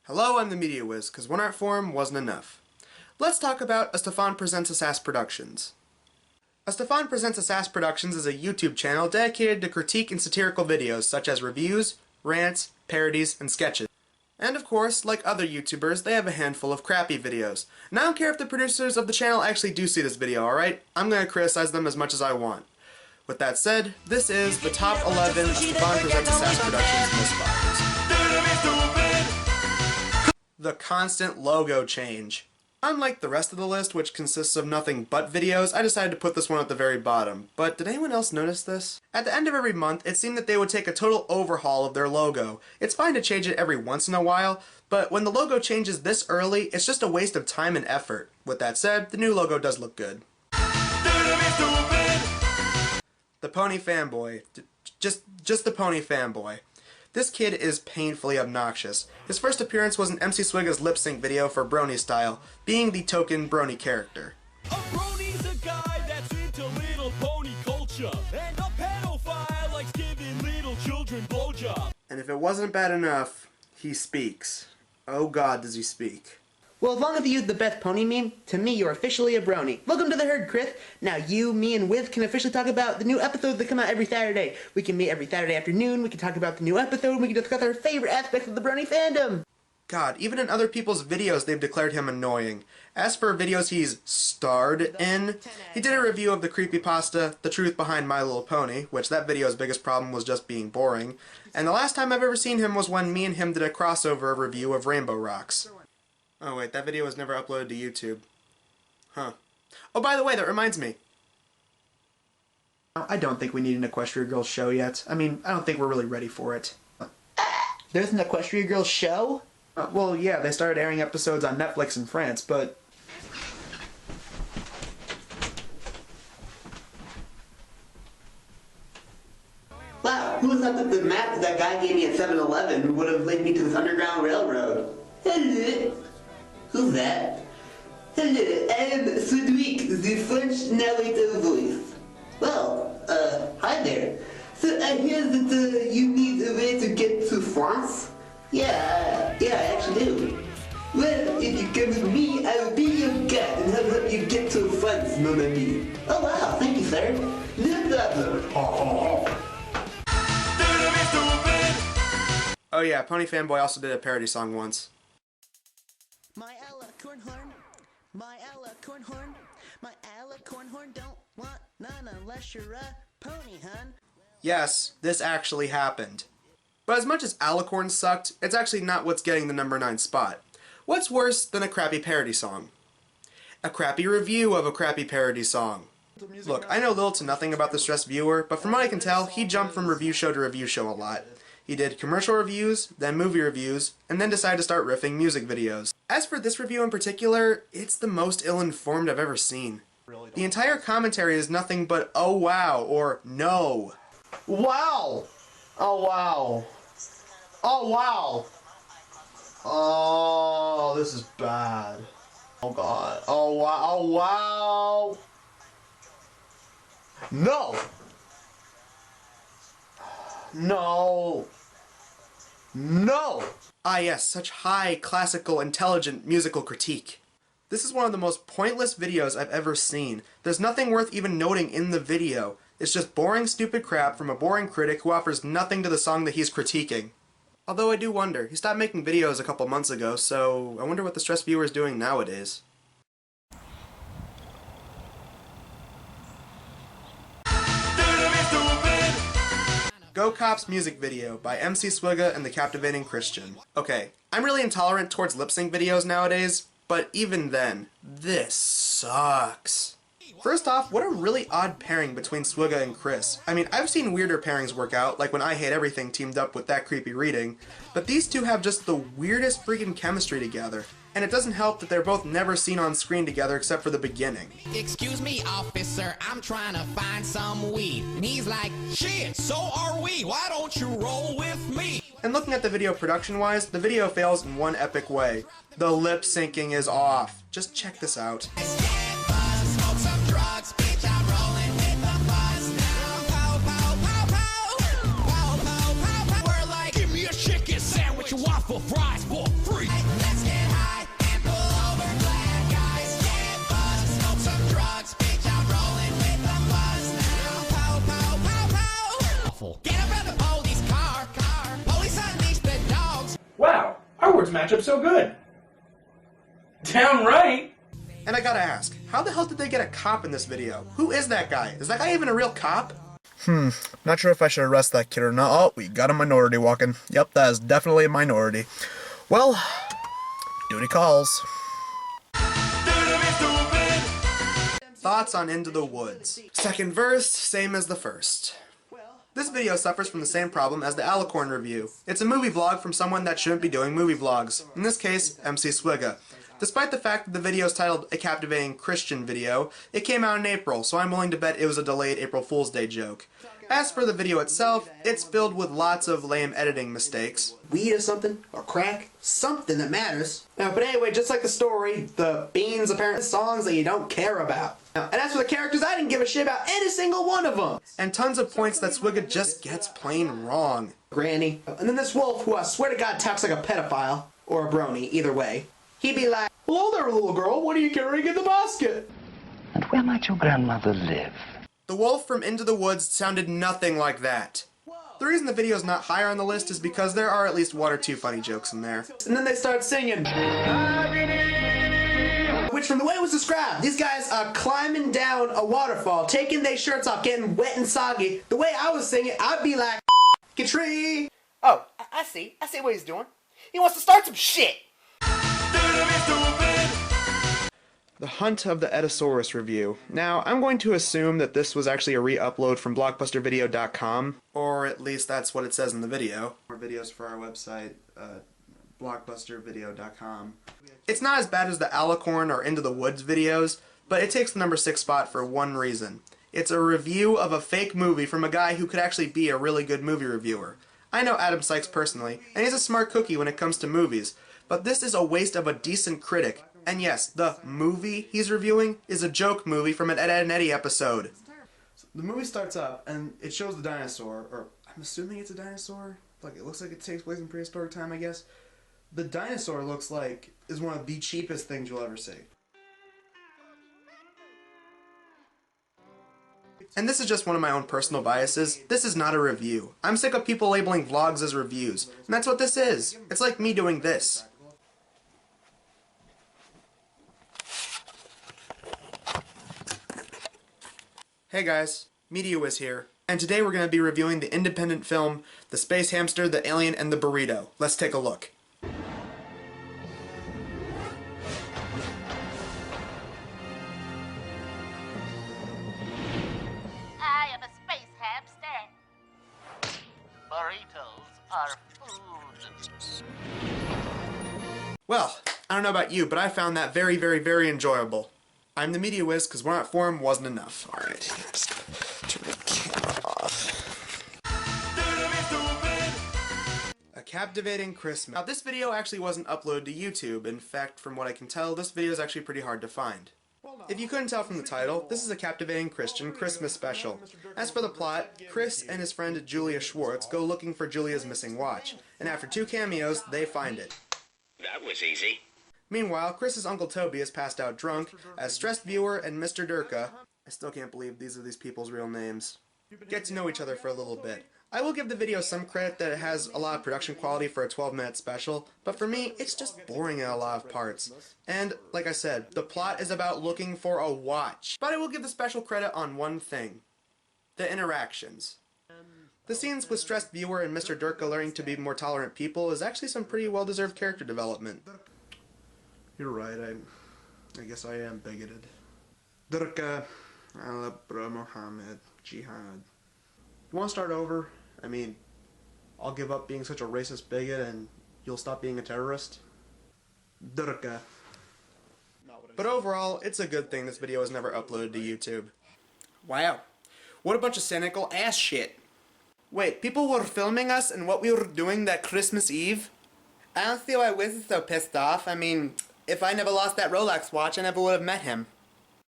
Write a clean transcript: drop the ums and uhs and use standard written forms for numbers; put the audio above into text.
Hello, I'm the Media Whiz, because one art form wasn't enough. Let's talk about A Stephan Presents a SAS Productions. A Stephan Presents a SAS Productions is a YouTube channel dedicated to critique and satirical videos such as reviews, rants, parodies, and sketches. And of course, like other YouTubers, they have a handful of crappy videos. And I don't care if the producers of the channel actually do see this video, alright? I'm gonna criticize them as much as I want. With that said, this is the top 11 of Stephan Presents a SAS Productions Misfires. The constant logo change. Unlike the rest of the list, which consists of nothing but videos, I decided to put this one at the very bottom. But did anyone else notice this? At the end of every month, it seemed that they would take a total overhaul of their logo. It's fine to change it every once in a while, but when the logo changes this early, it's just a waste of time and effort. With that said, the new logo does look good. The Pony Fanboy. Just the Pony Fanboy. This kid is painfully obnoxious. His first appearance was in MC Swigga's lip sync video for Brony Style, being the token Brony character. A Brony's a guy that's into little pony culture, and a pedophile likes giving little children blowjobs. And if it wasn't bad enough, he speaks. Oh God, does he speak. Well, as long as you use the best pony meme, to me you're officially a brony. Welcome to the herd, Chris. Now you, me, and Wiz can officially talk about the new episodes that come out every Saturday. We can meet every Saturday afternoon, we can talk about the new episode, and we can discuss our favorite aspects of the brony fandom. God, even in other people's videos they've declared him annoying. As for videos he's starred in, he did a review of the creepypasta The Truth Behind My Little Pony, which that video's biggest problem was just being boring, and the last time I've ever seen him was when me and him did a crossover review of Rainbow Rocks. Oh wait, that video was never uploaded to YouTube. Huh. Oh, by the way, that reminds me. I don't think we need an Equestria Girls show yet. I mean, I don't think we're really ready for it. There's an Equestria Girls show? Well, yeah, they started airing episodes on Netflix in France, but... Wow, who thought that the map that guy gave me at 7-Eleven would have led me to this underground railroad? Hello. Who's that? Hello, I'm Cedric, the French narrator voice. Well, hi there. So I hear that you need a way to get to France? Yeah, I actually do. Well, if you come with me, I'll be your guide and help you get to France, mon ami. Oh wow, thank you, sir. No problem. Oh yeah, Pony Fanboy also did a parody song once. My alicorn horn, my alicorn horn, my alicorn horn don't want none unless you're a pony, hun. Yes, this actually happened. But as much as Alicorn sucked, it's actually not what's getting the number 9 spot. What's worse than a crappy parody song? A crappy review of a crappy parody song. Look, I know little to nothing about the Stressed Viewer, but from what I can tell, he jumped from review show to review show a lot. He did commercial reviews, then movie reviews, and then decided to start riffing music videos. As for this review in particular, it's the most ill-informed I've ever seen. The entire commentary is nothing but oh wow or no. Wow! Oh wow! Oh wow! Oh, this is bad. Oh god. Oh wow! Oh wow! No! No! No! Ah yes, such high, classical, intelligent musical critique. This is one of the most pointless videos I've ever seen. There's nothing worth even noting in the video. It's just boring, stupid crap from a boring critic who offers nothing to the song that he's critiquing. Although I do wonder, he stopped making videos a couple months ago, so I wonder what the Stressed Viewer is doing nowadays. Go Cops music video by MC Swigga and the Captivating Christian. Okay, I'm really intolerant towards lip sync videos nowadays, but even then, this sucks. First off, what a really odd pairing between Swigga and Chris. I mean, I've seen weirder pairings work out, like when I Hate Everything teamed up with That Creepy Reading, but these two have just the weirdest freaking chemistry together. And it doesn't help that they're both never seen on screen together except for the beginning. Excuse me, officer, I'm trying to find some weed. And he's like, shit, so are we. Why don't you roll with me? And looking at the video production-wise, the video fails in one epic way. The lip syncing is off. Just check this out. Give me a chicken sandwich, a waffle fries for free. forwards match up so good. Damn right. And I gotta ask, how the hell did they get a cop in this video? Who is that guy? Is that guy even a real cop? Not sure if I should arrest that kid or not. Oh, we got a minority walking. Yep, that is definitely a minority. Well, duty calls. Thoughts on Into the Woods. Second verse, same as the first. This video suffers from the same problem as the Alicorn review. It's a movie vlog from someone that shouldn't be doing movie vlogs. In this case, MC Swigga. Despite the fact that the video is titled A Captivating Christian Video, it came out in April, so I'm willing to bet it was a delayed April Fool's Day joke. As for the video itself, it's filled with lots of lame editing mistakes. Weed or something, or crack, something that matters. But anyway, just like the story, the beans apparently songs that you don't care about. And as for the characters, I didn't give a shit about any single one of them. And tons of points that Swigga just gets plain wrong. Granny. And then this wolf, who I swear to God talks like a pedophile, or a brony, either way. He'd be like, "Hello there, little girl, what are you carrying in the basket?" And where might your grandmother live? The wolf from Into the Woods sounded nothing like that. The reason the video is not higher on the list is because there are at least one or two funny jokes in there. And then they start singing. Which, from the way it was described, these guys are climbing down a waterfall, taking their shirts off, getting wet and soggy. The way I was singing, I'd be like, "Get tree." Oh, I see what he's doing. He wants to start some shit. The Hunt of the Eddosaurus review. Now, I'm going to assume that this was actually a re-upload from blockbustervideo.com, or at least that's what it says in the video. More videos for our website, blockbustervideo.com. It's not as bad as the Alicorn or Into the Woods videos, but it takes the number 6 spot for one reason. It's a review of a fake movie from a guy who could actually be a really good movie reviewer. I know Adam Sykes personally, and he's a smart cookie when it comes to movies, but this is a waste of a decent critic. And yes, the movie he's reviewing is a joke movie from an Ed, Edd n Eddy episode. So the movie starts up, and it shows the dinosaur, or I'm assuming it's a dinosaur. Like, it looks like it takes place in prehistoric time, I guess. The dinosaur looks like is one of the cheapest things you'll ever see. And this is just one of my own personal biases. This is not a review. I'm sick of people labeling vlogs as reviews, and that's what this is. It's like me doing this. Hey guys, MediaWiz here, and today we're going to be reviewing the independent film, The Space Hamster, the Alien, and the Burrito. Let's take a look. I am a space hamster. Burritos are food. Well, I don't know about you, but I found that very, very, very enjoyable. I'm the MediaWiz, because one at forum wasn't enough. Alright, turn the camera off. A Captivating Christmas. Now, this video actually wasn't uploaded to YouTube. In fact, from what I can tell, this video is actually pretty hard to find. If you couldn't tell from the title, this is a Captivating Christian Christmas special. As for the plot, Chris and his friend Julia Schwartz go looking for Julia's missing watch, and after 2 cameos, they find it. That was easy. Meanwhile, Chris's Uncle Toby is passed out drunk, as Stressed Viewer and Mr. Durka, I still can't believe these are these people's real names, get to know each other for a little bit. I will give the video some credit that it has a lot of production quality for a 12-minute special, but for me, it's just boring in a lot of parts. And, like I said, the plot is about looking for a watch. But I will give the special credit on one thing. The interactions. The scenes with Stressed Viewer and Mr. Durka learning to be more tolerant people is actually some pretty well-deserved character development. You're right, I guess I am bigoted. Durka, Allah, Muhammad, Jihad. You want to start over? I mean, I'll give up being such a racist bigot and you'll stop being a terrorist? Durka. But overall, it's a good thing this video was never uploaded to YouTube. Wow. What a bunch of cynical ass shit. Wait, people were filming us and what we were doing that Christmas Eve? I don't see why Wiz is so pissed off. I mean, if I never lost that Rolex watch, I never would have met him.